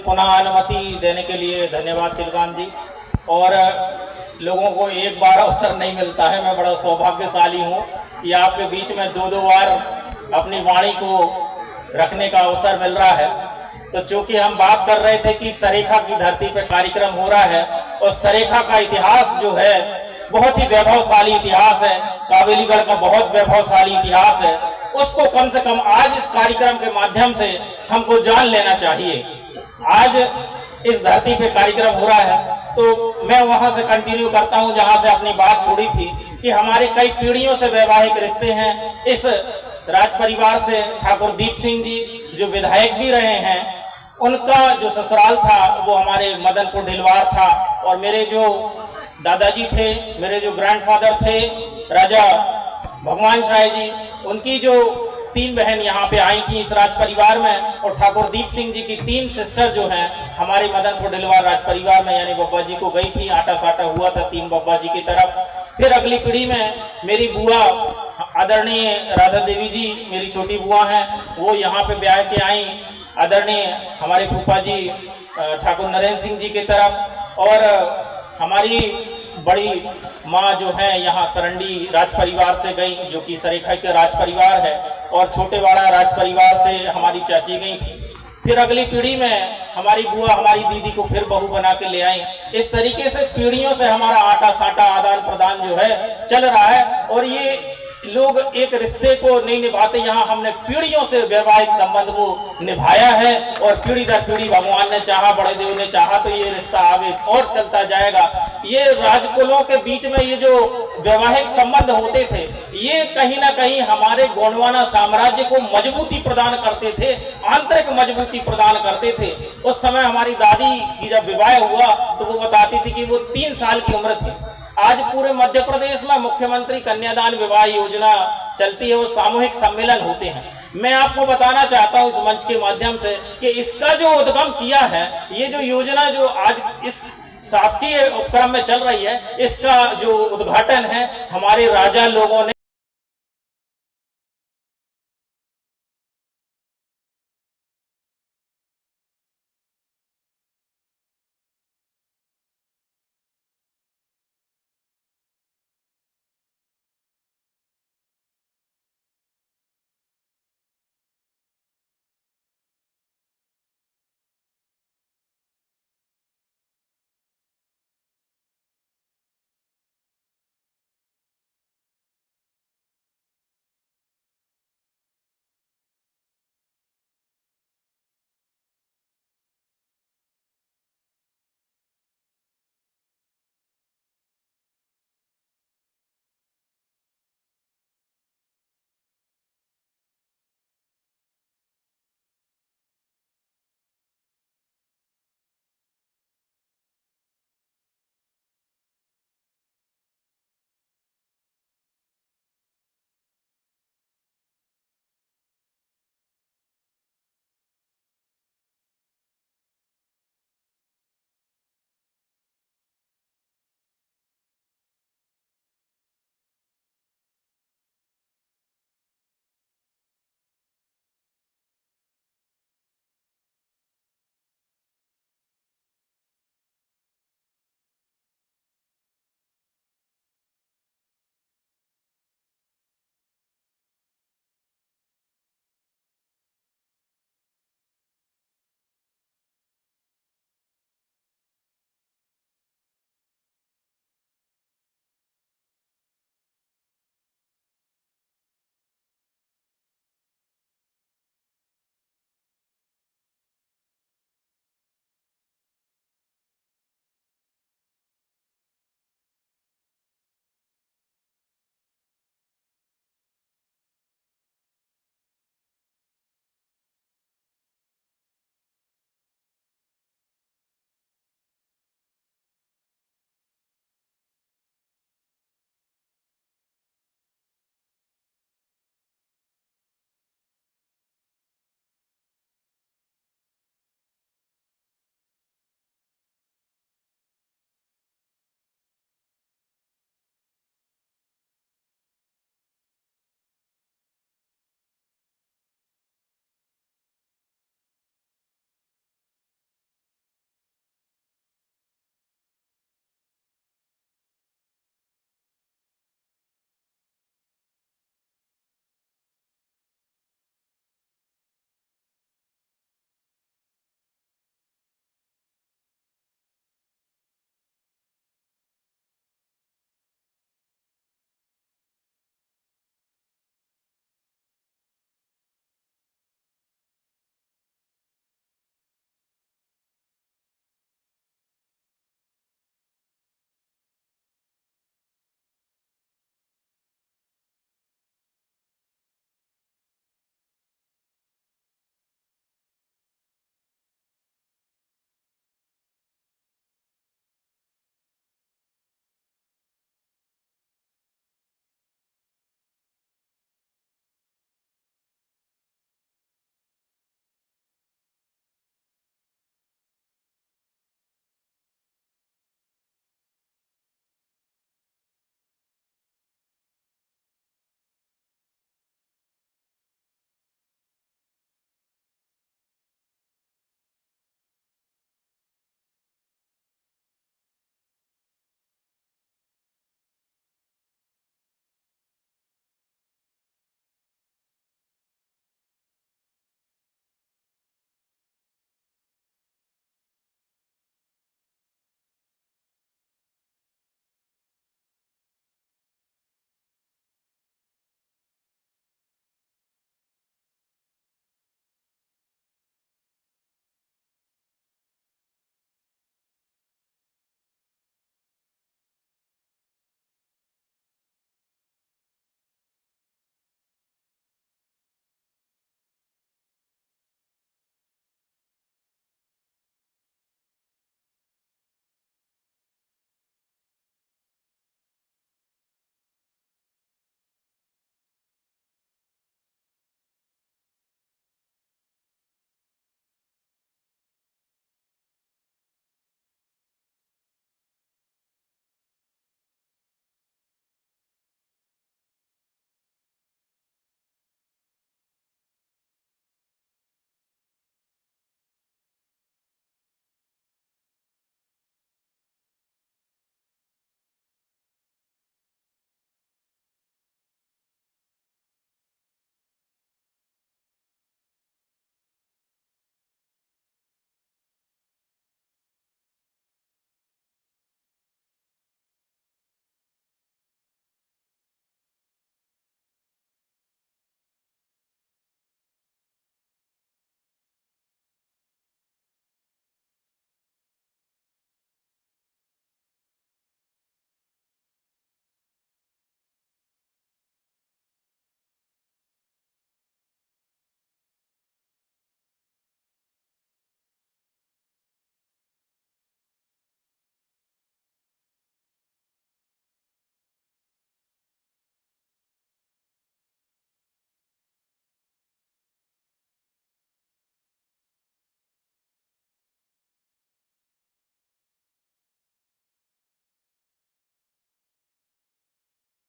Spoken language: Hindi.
पुनः अनुमति देने के लिए धन्यवाद तिलकान जी। और लोगों को एक बार अवसर नहीं मिलता है, मैं बड़ा सौभाग्यशाली हूँ कि आपके बीच में दो बार अपनी वाणी को रखने का अवसर मिल रहा है। तो चूंकि हम बात कर रहे थे कि सरेखा की धरती पर कार्यक्रम हो रहा है और सरेखा का इतिहास जो है बहुत ही वैभवशाली इतिहास है, कावेलीगढ़ का बहुत वैभवशाली इतिहास है, उसको कम से कम आज इस कार्यक्रम के माध्यम से हमको जान लेना चाहिए। आज इस धरती पे कार्यक्रम हो रहा है तो मैं वहां से कंटिन्यू करता हूं जहां से अपनी बात छोड़ी थी कि हमारे कई पीढ़ियों से वैवाहिक रिश्ते हैं इस राज परिवार से। ठाकुर दीप सिंह जी जो विधायक भी रहे हैं, उनका जो ससुराल था वो हमारे मदनपुर ढिलवार था। और मेरे जो दादाजी थे, मेरे जो ग्रैंडफादर थे राजा भगवान शाह जी, उनकी जो 3 बहन यहाँ पे आई थी इस राज परिवार में। और ठाकुर दीप सिंह जी की 3 सिस्टर जो हैं हमारे मदनपुर ढिलवार राज परिवार में, यानी बब्बा जी को गई थी, आटा साटा हुआ था 3 बब्बा जी की तरफ। फिर अगली पीढ़ी में मेरी बुआ आदरणीय राधा देवी जी, मेरी छोटी बुआ हैं, वो यहाँ पे ब्याह के आई आदरणीय हमारे फूफा जी ठाकुर नरेंद्र सिंह जी की तरफ। और हमारी बड़ी माँ जो है यहाँ सरंडी राज परिवार से गई, जो कि सरेखा के राज परिवार है। और छोटेवाड़ा राज परिवार से हमारी चाची गई थी। फिर अगली पीढ़ी में हमारी बुआ हमारी दीदी को फिर बहू बना के ले आई। इस तरीके से पीढ़ियों से हमारा आटा साटा आदान प्रदान जो है चल रहा है। और ये लोग एक रिश्ते को नहीं निभाते, यहाँ हमने पीढ़ियों से वैवाहिक संबंध को निभाया है और पीढ़ी दर पीढ़ी भगवान ने चाहा, बड़े देव ने चाहा तो ये रिश्ता आगे और चलता जाएगा। ये राजकुलों के बीच में ये जो वैवाहिक संबंध होते थे, ये कहीं ना कहीं हमारे गोंडवाना साम्राज्य को मजबूती प्रदान करते थे, आंतरिक मजबूती प्रदान करते थे। उस समय हमारी दादी की जब विवाह हुआ तो वो बताती थी कि वो 3 साल की उम्र थी। आज पूरे मध्य प्रदेश में मुख्यमंत्री कन्यादान विवाह योजना चलती है, वो सामूहिक सम्मेलन होते हैं। मैं आपको बताना चाहता हूं इस मंच के माध्यम से कि इसका जो उद्गम किया है, ये जो योजना जो आज इस शासकीय उपक्रम में चल रही है, इसका जो उद्घाटन है हमारे राजा लोगों ने